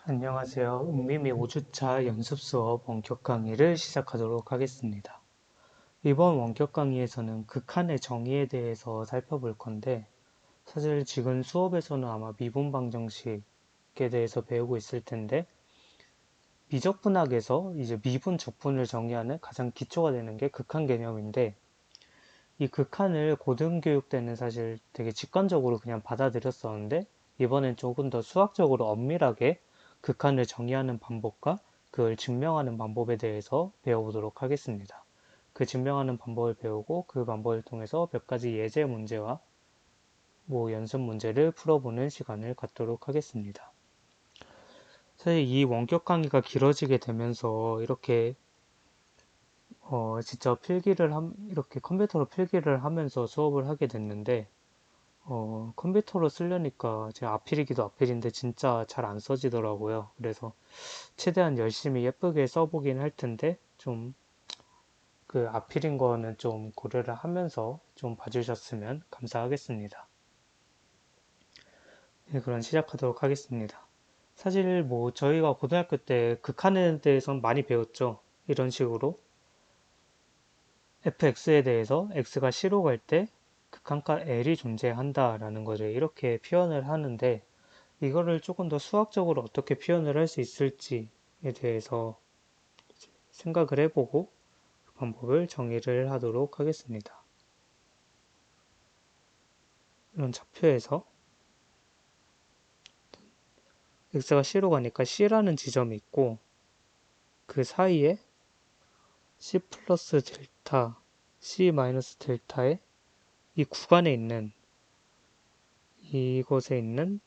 안녕하세요. 은미미 5주차 연습 수업 원격 강의를 시작하도록 하겠습니다. 이번 원격 강의에서는 극한의 정의에 대해서 살펴볼 건데, 사실 지금 수업에서는 아마 미분 방정식에 대해서 배우고 있을 텐데, 미적분학에서 이제 미분 적분을 정의하는 가장 기초가 되는 게 극한 개념인데, 이 극한을 고등교육 때는 사실 되게 직관적으로 그냥 받아들였었는데, 이번엔 조금 더 수학적으로 엄밀하게 극한을 정의하는 방법과 그걸 증명하는 방법에 대해서 배워보도록 하겠습니다. 그 증명하는 방법을 배우고 그 방법을 통해서 몇 가지 예제 문제와 연습 문제를 풀어보는 시간을 갖도록 하겠습니다. 사실 이 원격 강의가 길어지게 되면서 이렇게 직접 이렇게 컴퓨터로 필기를 하면서 수업을 하게 됐는데, 컴퓨터로 쓰려니까 제 앞필이기도 앞필인데 진짜 잘 안 써지더라고요. 그래서 최대한 열심히 예쁘게 써보긴 할 텐데, 좀 그 앞필인 거는 좀 고려를 하면서 좀 봐주셨으면 감사하겠습니다. 네, 그럼 시작하도록 하겠습니다. 사실 저희가 고등학교 때 극한에 대해서는 많이 배웠죠. 이런 식으로. fx에 대해서 x가 C로 갈 때 극한가 L이 존재한다라는 거를 이렇게 표현을 하는데, 이거를 조금 더 수학적으로 어떻게 표현을 할 수 있을지에 대해서 생각을 해보고 그 방법을 정의를 하도록 하겠습니다. 이런 차표에서 x가 C로 가니까 C라는 지점이 있고, 그 사이에 C 플러스 델타, C 마이너스 델타의 이 구간에 있는, 이곳에 있는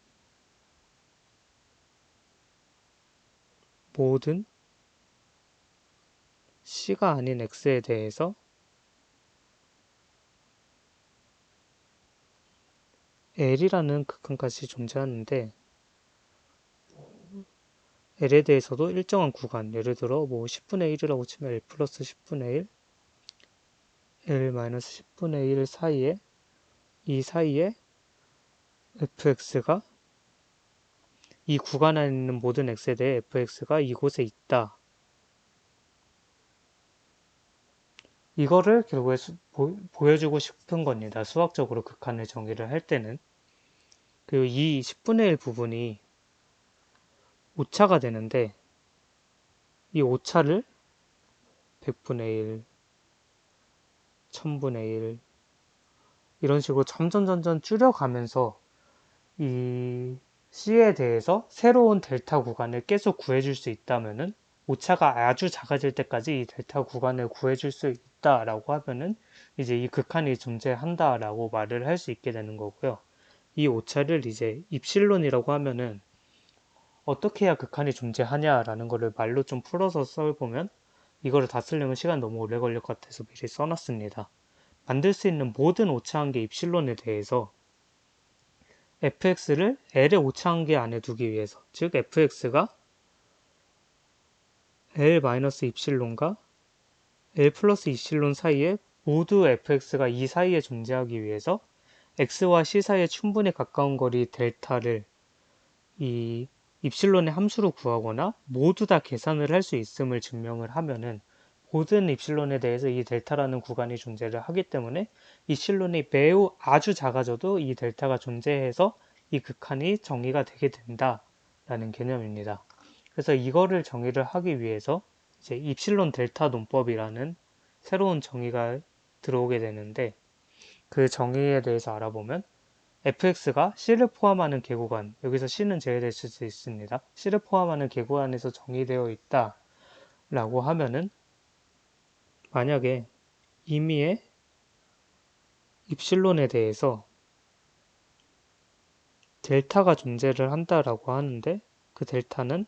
모든 C가 아닌 X에 대해서 L이라는 극한값이 존재하는데, L에 대해서도 일정한 구간, 예를 들어 10분의 1이라고 치면 L 플러스 10분의 1, L 마이너스 10분의 1 사이에, 이 사이에 fx가 이 구간 안에 있는 모든 x에 대해 fx가 이곳에 있다. 이거를 결국에 보여주고 싶은 겁니다. 수학적으로 극한의 정의를 할 때는. 그리고 이 10분의 1 부분이 오차가 되는데, 이 오차를 100분의 1, 1000분의 1 이런 식으로 점점 줄여가면서 이 C에 대해서 새로운 델타 구간을 계속 구해줄 수 있다면은, 오차가 아주 작아질 때까지 이 델타 구간을 구해줄 수 있다라고 하면은 이제 이 극한이 존재한다라고 말을 할 수 있게 되는 거고요. 이 오차를 이제 입실론이라고 하면은 어떻게 해야 극한이 존재하냐라는 거를 말로 좀 풀어서 써보면, 이거를 다 쓰려면 시간 너무 오래 걸릴 것 같아서 미리 써놨습니다. 만들 수 있는 모든 오차한계 입실론에 대해서 fx를 L의 오차한계 안에 두기 위해서, 즉 fx가 L-입실론과 L 플러스 입실론 사이에 모두 fx가 이 사이에 존재하기 위해서 x와 c 사이에 충분히 가까운 거리 델타를 이 입실론의 함수로 구하거나 모두 다 계산을 할 수 있음을 증명을 하면은, 모든 입실론에 대해서 이 델타라는 구간이 존재를 하기 때문에 입실론이 매우 아주 작아져도 이 델타가 존재해서 이 극한이 정의가 되게 된다라는 개념입니다. 그래서 이거를 정의를 하기 위해서 이제 입실론 델타 논법이라는 새로운 정의가 들어오게 되는데, 그 정의에 대해서 알아보면 fx가 C를 포함하는 계구간, 여기서 C는 제외될 수 있습니다. C를 포함하는 계구간에서 정의되어 있다 라고 하면은, 만약에 임의의 입실론에 대해서 델타가 존재를 한다라고 하는데, 그 델타는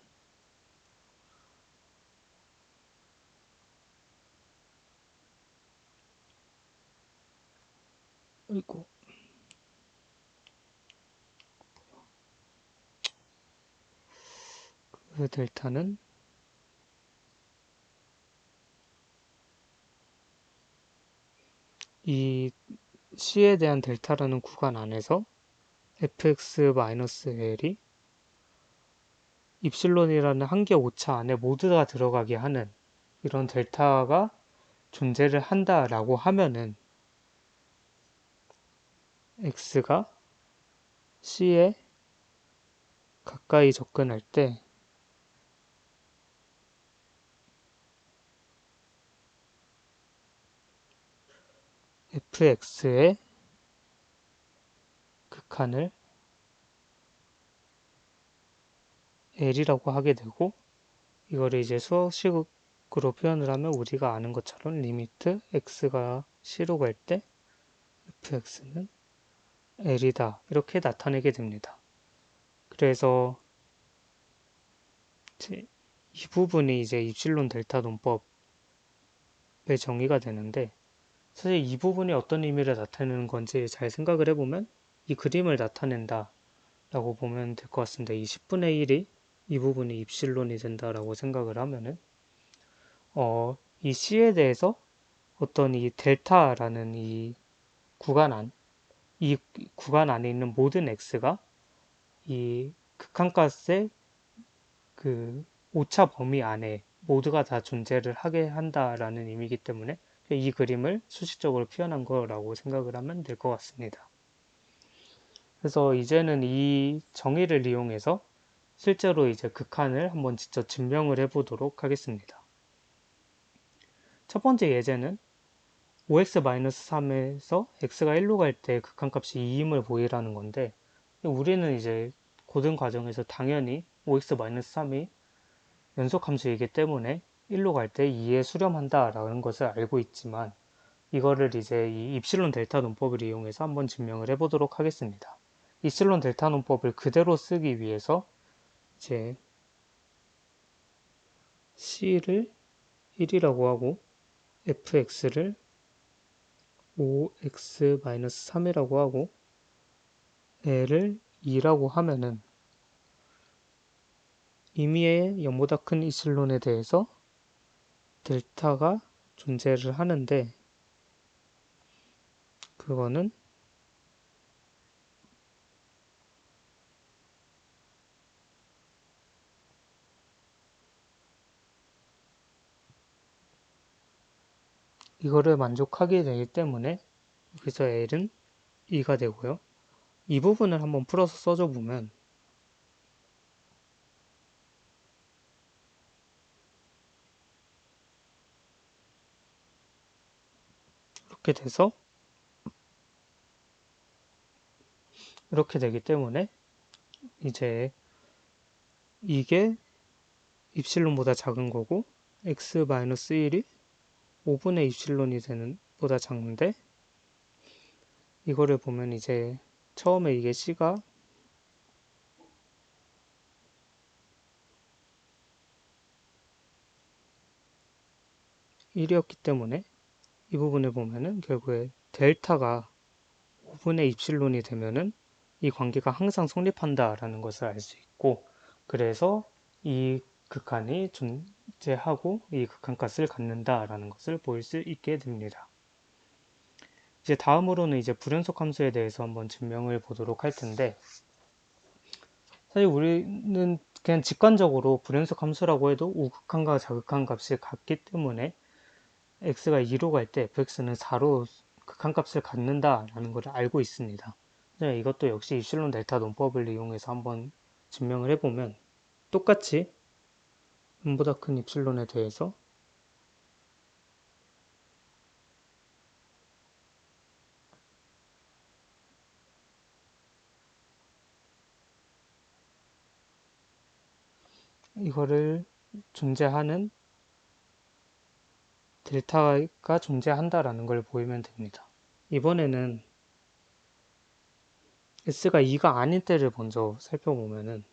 아이고, 그 델타는 이 C에 대한 델타라는 구간 안에서 fx-l이 입실론이라는 한계 오차 안에 모두가 들어가게 하는 이런 델타가 존재를 한다라고 하면은 x가 c에 가까이 접근할 때 fx의 극한을 L이라고 하게 되고, 이거를 이제 수학식으로 표현을 하면 우리가 아는 것처럼 리미트 x가 c로 갈 때 fx는 L이다 이렇게 나타내게 됩니다. 그래서 이 부분이 이제 입실론 델타 논법의 정의가 되는데, 사실 이 부분이 어떤 의미를 나타내는 건지 잘 생각을 해보면 이 그림을 나타낸다 라고 보면 될 것 같습니다. 이 10분의 1이 이 부분이 입실론이 된다라고 생각을 하면은 이 C에 대해서 어떤 이 델타라는 이 구간 안에 있는 모든 X가 이 극한값의 그 오차 범위 안에 모두가 다 존재를 하게 한다라는 의미이기 때문에 이 그림을 수식적으로 표현한 거라고 생각을 하면 될 것 같습니다. 그래서 이제는 이 정의를 이용해서 실제로 이제 극한을 한번 직접 증명을 해보도록 하겠습니다. 첫 번째 예제는 5x-3에서 x가 1로 갈 때 극한값이 2임을 보이라는 건데, 우리는 이제 고등 과정에서 당연히 5x-3이 연속함수이기 때문에 1로 갈 때 2에 수렴한다라는 것을 알고 있지만, 이거를 이제 이 입실론 델타 논법을 이용해서 한번 증명을 해보도록 하겠습니다. 입실론 델타 논법을 그대로 쓰기 위해서 이제 c를 1이라고 하고 fx를 5x-3이라고 하고 l을 2라고 하면은 임의의 0보다 큰 입실론에 대해서 델타가 존재를 하는데, 그거는 이거를 만족하게 되기 때문에 여기서 L은 2가 되고요. 이 부분을 한번 풀어서 써줘 보면 이렇게 돼서 이렇게 되기 때문에 이제 이게 입실론보다 작은 거고 x-1이 5분의 입실론이 되는 보다 작은데, 이거를 보면 이제 처음에 이게 c가 1이었기 때문에 이 부분을 보면은 결국에 델타가 5분의 입실론이 되면은 이 관계가 항상 성립한다라는 것을 알 수 있고, 그래서 이 극한이 존재하고 이 극한값을 갖는다라는 것을 보일 수 있게 됩니다. 이제 다음으로는 이제 불연속 함수에 대해서 한번 증명을 보도록 할 텐데, 사실 우리는 그냥 직관적으로 불연속 함수라고 해도 우극한과 자극한 값이 같기 때문에 x가 2로 갈 때 fx는 4로 극한값을 갖는다라는 것을 알고 있습니다. 이것도 역시 입실론 델타 논법을 이용해서 한번 증명을 해보면 똑같이 0보다 큰 입실론에 대해서 이거를 존재하는 델타가 존재한다라는 걸 보이면 됩니다. 이번에는 s가 2가 아닌 때를 먼저 살펴보면은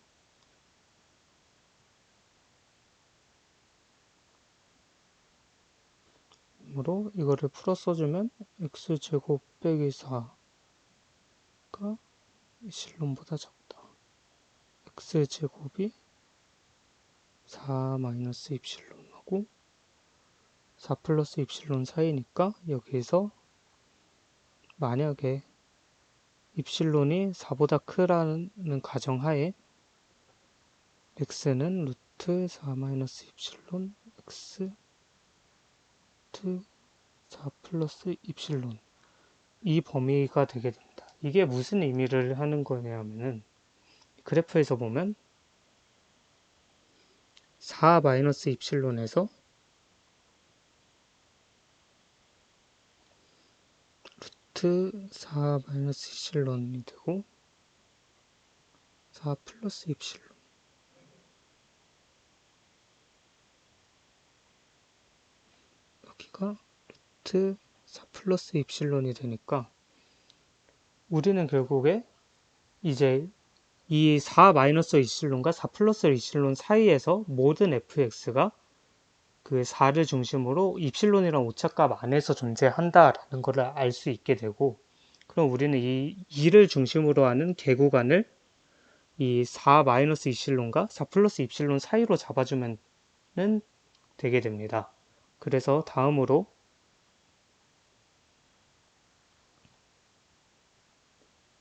으로 이거를 풀어 써주면 x제곱 빼기 4가 입실론보다 작다. x제곱이 4 마이너스 입실론하고 4 플러스 입실론 사이니까 여기서 만약에 입실론이 4보다 크라는 가정하에 x는 루트 4 마이너스 입실론 x 루트 4 플러스 입실론 이 범위가 되게 됩니다. 이게 무슨 의미를 하는 거냐면은 그래프에서 보면 4 마이너스 입실론에서 루트 4 마이너스 입실론이 되고 4 플러스 입실론 여기가 루트 4 플러스 입실론이 되니까 우리는 결국에 이제 이 4 마이너스 입실론과 4 플러스 입실론 사이에서 모든 fx가 그 4를 중심으로 입실론이랑 오차값 안에서 존재한다라는 것을 알 수 있게 되고, 그럼 우리는 이 2를 중심으로 하는 개구간을 이 4 마이너스 입실론과 4 플러스 입실론 사이로 잡아주면 되게 됩니다. 그래서 다음으로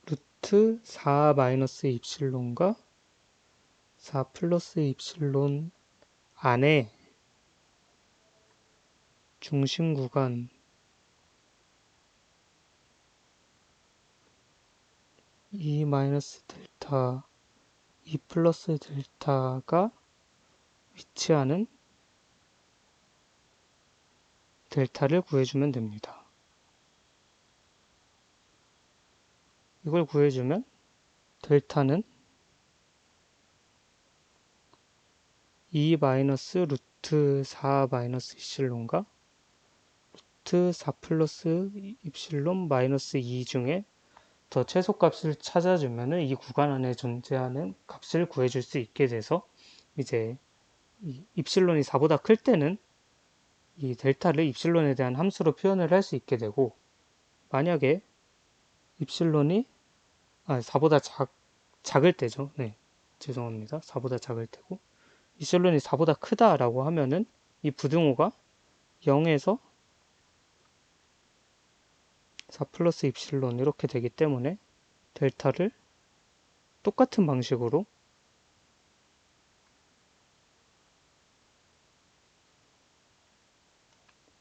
루트 4 마이너스 입실론과 4 플러스 입실론 안에 중심 구간 2 마이너스 델타 2 플러스 델타가 위치하는 델타를 구해주면 됩니다. 이걸 구해주면 델타는 2 마이너스 루트 4 마이너스 입실론과 루트 4 플러스 입실론 마이너스 2 중에 더 최소값을 찾아주면은 이 구간 안에 존재하는 값을 구해줄 수 있게 돼서 이제 이 입실론이 4보다 클 때는 이 델타를 입실론에 대한 함수로 표현을 할 수 있게 되고, 만약에 입실론이 4보다 작을 때죠. 네, 죄송합니다. 4보다 작을 때고 입실론이 4보다 크다라고 하면은 이 부등호가 0에서 4 플러스 입실론 이렇게 되기 때문에 델타를 똑같은 방식으로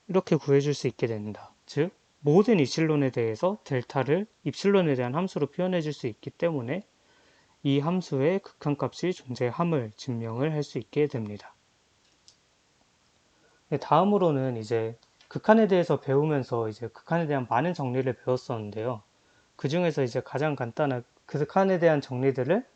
이렇게 구해줄 수 있게 됩니다. 즉 모든 입실론에 대해서 델타를 입실론에 대한 함수로 표현해 줄 수 있기 때문에 이 함수의 극한값이 존재함을 증명을 할 수 있게 됩니다. 다음으로는 이제 극한에 대해서 배우면서 이제 극한에 대한 많은 정리를 배웠었는데요. 그 중에서 이제 가장 간단한 극한에 대한 정리들을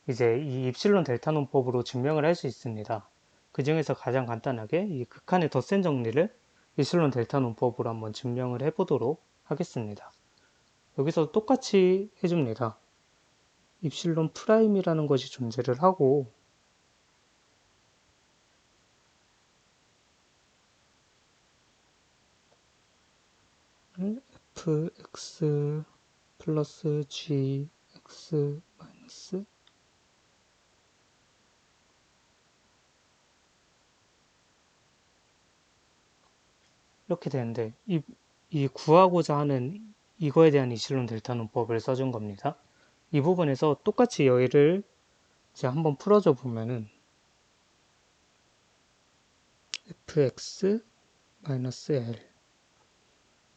이제 이 입실론 델타 논법으로 증명을 할 수 있습니다. 그 중에서 가장 간단하게 이 극한의 덧셈 정리를 입실론 델타 논법으로 한번 증명을 해보도록 하겠습니다. 여기서 똑같이 해줍니다. 입실론 프라임이라는 것이 존재를 하고 fx 플러스 gx 마이너스 이렇게 되는데 이 구하고자 하는 이거에 대한 입실론 델타 논법을 써준 겁니다. 이 부분에서 똑같이 여기를 이제 한번 풀어줘 보면은 fx 마이너스 l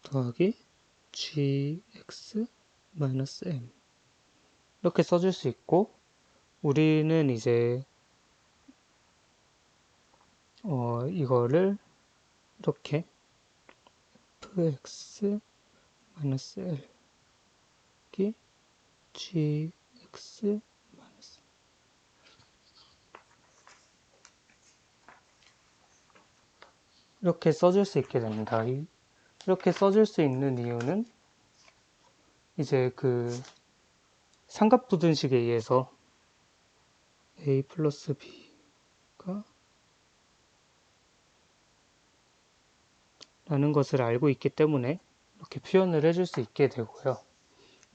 더하기 gx 마이너스 m 이렇게 써줄 수 있고, 우리는 이제 이거를 이렇게 fx 마이너스 l gx 마이너스 이렇게 써줄 수 있게 됩니다. 이렇게 써줄 수 있는 이유는 이제 그 삼각부등식에 의해서 a 플러스 b가 라는 것을 알고 있기 때문에 이렇게 표현을 해줄 수 있게 되고요.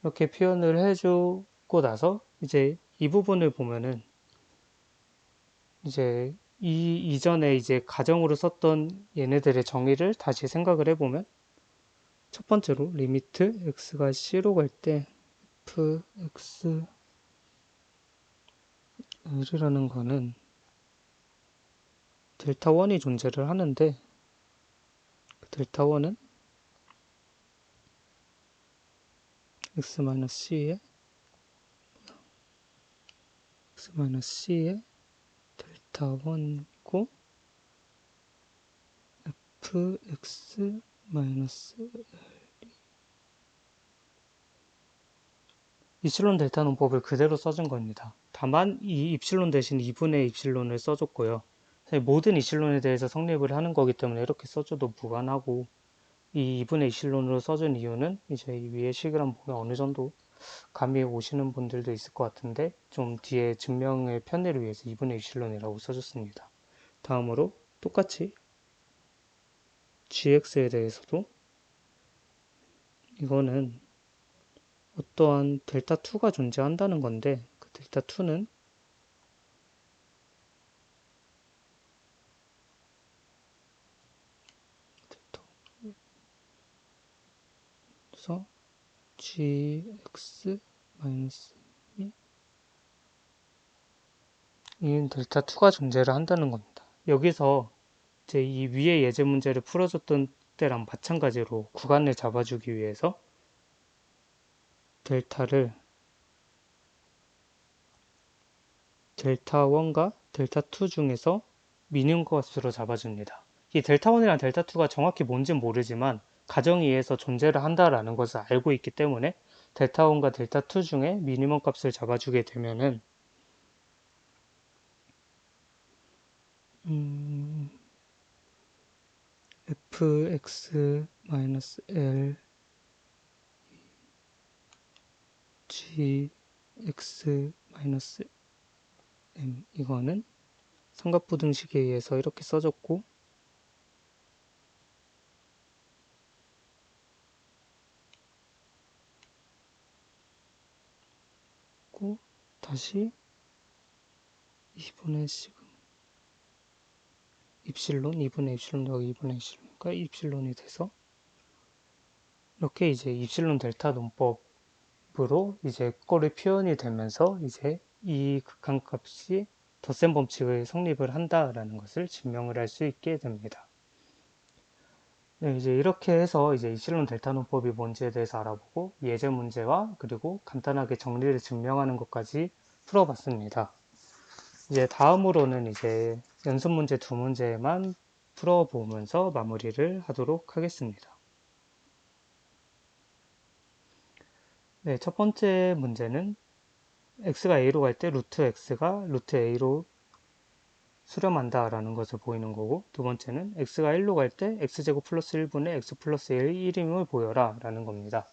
이렇게 표현을 해주고 나서 이제 이 부분을 보면은 이제 이전에 이제 가정으로 썼던 얘네들의 정의를 다시 생각을 해보면 첫 번째로 리미트 x가 c로 갈 때 fx l이라는 거는 델타 1이 존재를 하는데 그 델타 1은 x-c의 델타 1이고 fx 이플론 델타 논법을 그대로 써준 겁니다. 다만 이 입실론 대신 2분의 입실론을 써줬고요. 모든 입실론에 대해서 성립을 하는 거기 때문에 이렇게 써줘도 무관하고, 이 2분의 입실론으로 써준 이유는 이제 이 위에 식을 보면 어느 정도 감이 오시는 분들도 있을 것 같은데, 좀 뒤에 증명의 편의를 위해서 2분의 입실론이라고 써줬습니다. 다음으로 똑같이 gx에 대해서도 이거는 어떠한 델타2가 존재한다는 건데, 그 델타2는 그래서 gx 이 델타2가 존재를 한다는 겁니다. 여기서 이제 이 위에 예제 문제를 풀어줬던 때랑 마찬가지로 구간을 잡아주기 위해서 델타를 델타1과 델타2 중에서 미니멈 값으로 잡아줍니다. 이 델타1이랑 델타2가 정확히 뭔진 모르지만 가정이에서 존재를 한다라는 것을 알고 있기 때문에 델타1과 델타2 중에 미니멈 값을 잡아주게 되면은 fx-l gx-m 이거는 삼각부등식에 의해서 이렇게 써졌고, 다시 2분의 시금 입실론, 2분의 입실론 여기 2분의 입실론과 입실론이 돼서 이렇게 이제 입실론 델타 논법으로 이제 거리 표현이 되면서 이제 이 극한값이 덧셈 법칙의 성립을 한다라는 것을 증명을 할 수 있게 됩니다. 네, 이제 이렇게 해서 이제 입실론 델타 논법이 뭔지에 대해서 알아보고 예제 문제와 그리고 간단하게 정리를 증명하는 것까지 풀어봤습니다. 이제 다음으로는 이제 연습 문제 두 문제만 풀어보면서 마무리를 하도록 하겠습니다. 네, 첫 번째 문제는 x가 a로 갈 때 루트 x가 루트 a로 수렴한다 라는 것을 보이는 거고, 두 번째는 x가 1로 갈 때 x제곱 플러스 1분의 x 플러스 1의 1임을 보여라 라는 겁니다.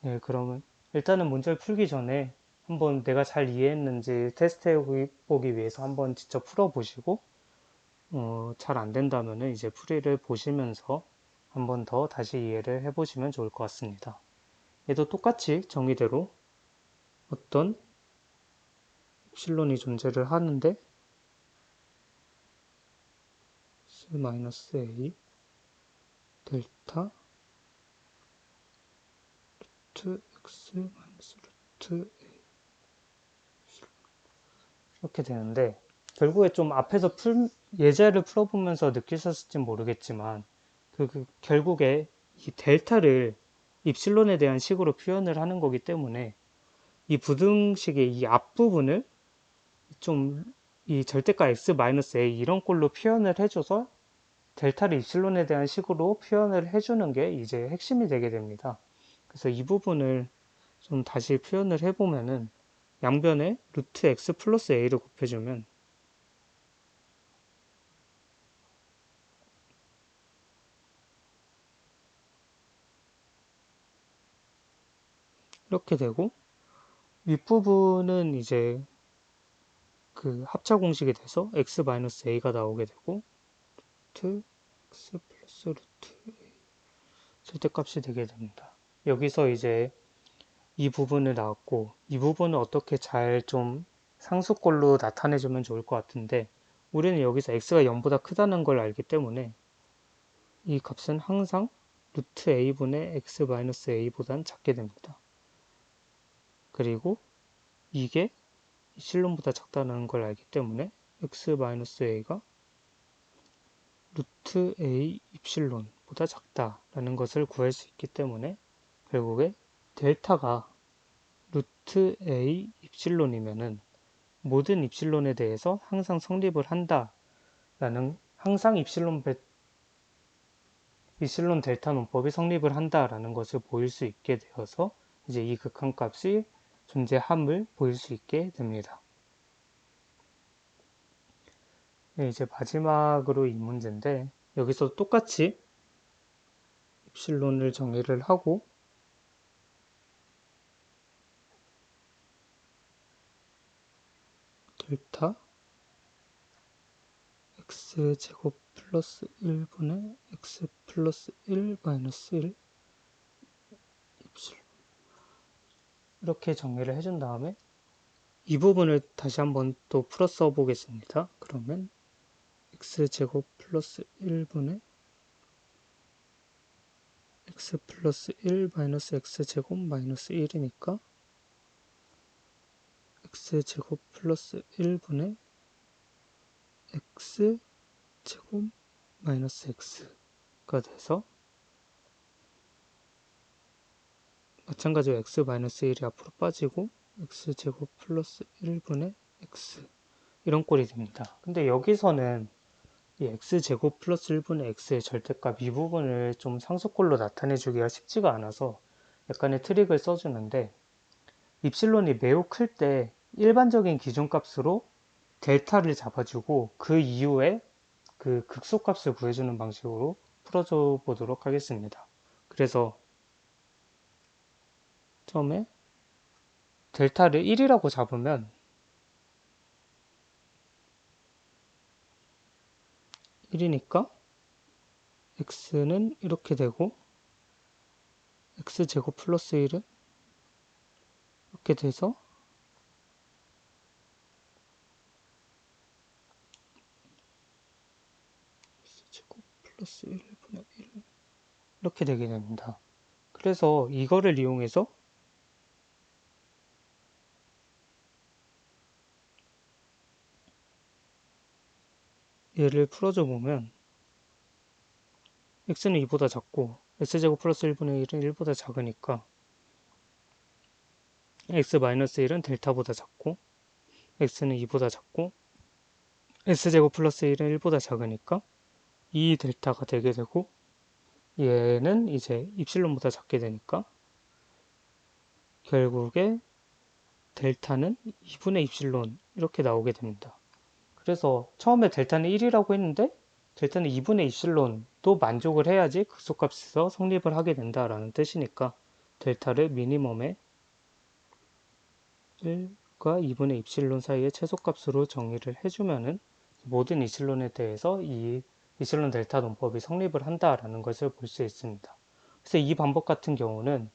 네, 그러면 일단은 문제를 풀기 전에 한번 내가 잘 이해했는지 테스트해 보기 위해서 한번 직접 풀어보시고 잘 안 된다면은 이제 풀이를 보시면서 한번 더 다시 이해를 해보시면 좋을 것 같습니다. 얘도 똑같이 정의대로 어떤 입실론이 존재를 하는데 -a 델타 루트 x 루트 a 이렇게 되는데, 결국에 좀 앞에서 예제를 풀어보면서 느끼셨을지 모르겠지만 결국에 이 델타를 입실론에 대한 식으로 표현을 하는 거기 때문에 이 부등식의 이 앞부분을 좀 이 절대가 x-a 이런 꼴로 표현을 해줘서 델타를 입실론에 대한 식으로 표현을 해주는 게 이제 핵심이 되게 됩니다. 그래서 이 부분을 좀 다시 표현을 해보면은 양변에 루트 x 플러스 a를 곱해주면 이렇게 되고, 윗부분은 이제 그 합차 공식이 돼서 x-a가 나오게 되고 루트 x 플러스 루트 a 절대값이 되게 됩니다. 여기서 이제 이 부분을 나왔고, 이 부분을 어떻게 잘 좀 상수꼴로 나타내주면 좋을 것 같은데, 우리는 여기서 x가 0보다 크다는 걸 알기 때문에 이 값은 항상 루트 a분의 x-a보다는 작게 됩니다. 그리고 이게 실론보다 작다는 걸 알기 때문에 x-a가 루트 A 입실론보다 작다라는 것을 구할 수 있기 때문에 결국에 델타가 루트 A 입실론이면은 모든 입실론에 대해서 항상 성립을 한다라는 항상 입실론 델타 논법이 성립을 한다라는 것을 보일 수 있게 되어서 이제 이 극한값이 존재함을 보일 수 있게 됩니다. 네, 이제 마지막으로 이 문제인데 여기서 똑같이 입실론을 정의를 하고 델타 x제곱 플러스 1분의 x 플러스 1 마이너스 1 입실론 이렇게 정의를 해준 다음에 이 부분을 다시 한번 또 풀어 써 보겠습니다. 그러면 x제곱 플러스 1분의 x 플러스 1 마이너스 x제곱 마이너스 1이니까 x제곱 플러스 1분의 x제곱 마이너스 x가 돼서 마찬가지로 x 마이너스 1이 앞으로 빠지고 x제곱 플러스 1분의 x 이런 꼴이 됩니다. 근데 여기서는 이 x제곱 플러스 1분의 x의 절대값 이 부분을 좀 상수꼴로 나타내주기가 쉽지가 않아서 약간의 트릭을 써주는데 입실론이 매우 클 때 일반적인 기준값으로 델타를 잡아주고 그 이후에 그 극소값을 구해주는 방식으로 풀어줘 보도록 하겠습니다. 그래서 처음에 델타를 1이라고 잡으면 1이니까 x는 이렇게 되고 x제곱 플러스 1은 이렇게 돼서 x제곱 플러스 1분의 1 이렇게 되게 됩니다. 그래서 이거를 이용해서 얘를 풀어줘 보면 x는 2보다 작고 x제곱 플러스 1분의 1은 1보다 작으니까 x-1은 델타보다 작고 x는 2보다 작고 x제곱 플러스 1은 1보다 작으니까 2 델타가 되게 되고 얘는 이제 입실론보다 작게 되니까 결국에 델타는 2분의 입실론 이렇게 나오게 됩니다. 그래서 처음에 델타는 1이라고 했는데 델타는 2분의 입실론도 만족을 해야지 극소값에서 성립을 하게 된다라는 뜻이니까 델타를 미니멈의 1과 2분의 입실론 사이의 최소값으로 정의를 해주면은 모든 입실론에 대해서 이 입실론 델타 논법이 성립을 한다라는 것을 볼 수 있습니다. 그래서 이 방법 같은 경우는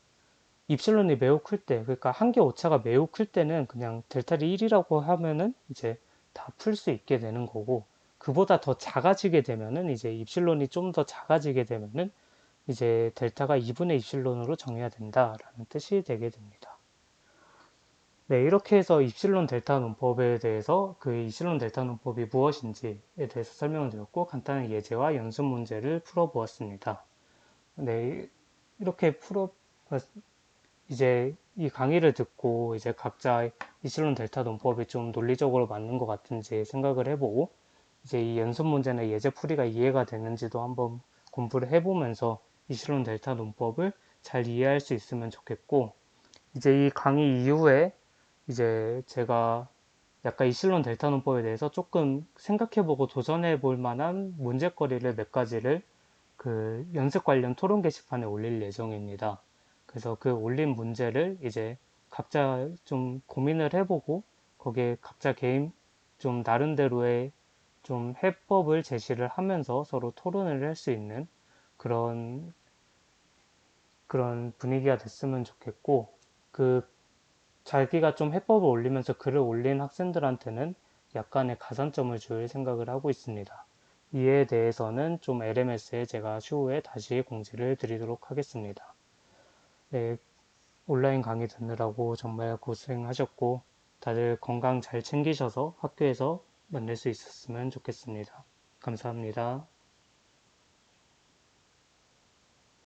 입실론이 매우 클 때, 그러니까 한계 오차가 매우 클 때는 그냥 델타를 1이라고 하면은 이제 다 풀 수 있게 되는 거고, 그보다 더 작아지게 되면은 이제 입실론이 좀 더 작아지게 되면은 이제 델타가 2분의 입실론으로 정의가 된다라는 뜻이 되게 됩니다. 네, 이렇게 해서 입실론 델타 논법에 대해서 그 입실론 델타 논법이 무엇인지에 대해서 설명을 드렸고 간단한 예제와 연습 문제를 풀어보았습니다. 네, 이렇게 이제 이 강의를 듣고 이제 각자 입실론 델타 논법이 좀 논리적으로 맞는 것 같은지 생각을 해보고 이제 이 연습 문제나 예제 풀이가 이해가 되는지도 한번 공부를 해보면서 입실론 델타 논법을 잘 이해할 수 있으면 좋겠고 이제 이 강의 이후에 이제 제가 약간 이실론 델타 논법에 대해서 조금 생각해보고 도전해볼 만한 문제거리를 몇 가지를 그 연습 관련 토론 게시판에 올릴 예정입니다. 그래서 그 올린 문제를 이제 각자 좀 고민을 해보고 거기에 각자 개인 좀 나름대로의 좀 해법을 제시를 하면서 서로 토론을 할 수 있는 그런 분위기가 됐으면 좋겠고 그 자기가 좀 해법을 올리면서 글을 올린 학생들한테는 약간의 가산점을 줄 생각을 하고 있습니다. 이에 대해서는 좀 LMS에 제가 추후에 다시 공지를 드리도록 하겠습니다. 네, 온라인 강의 듣느라고 정말 고생하셨고 다들 건강 잘 챙기셔서 학교에서 만날 수 있었으면 좋겠습니다. 감사합니다.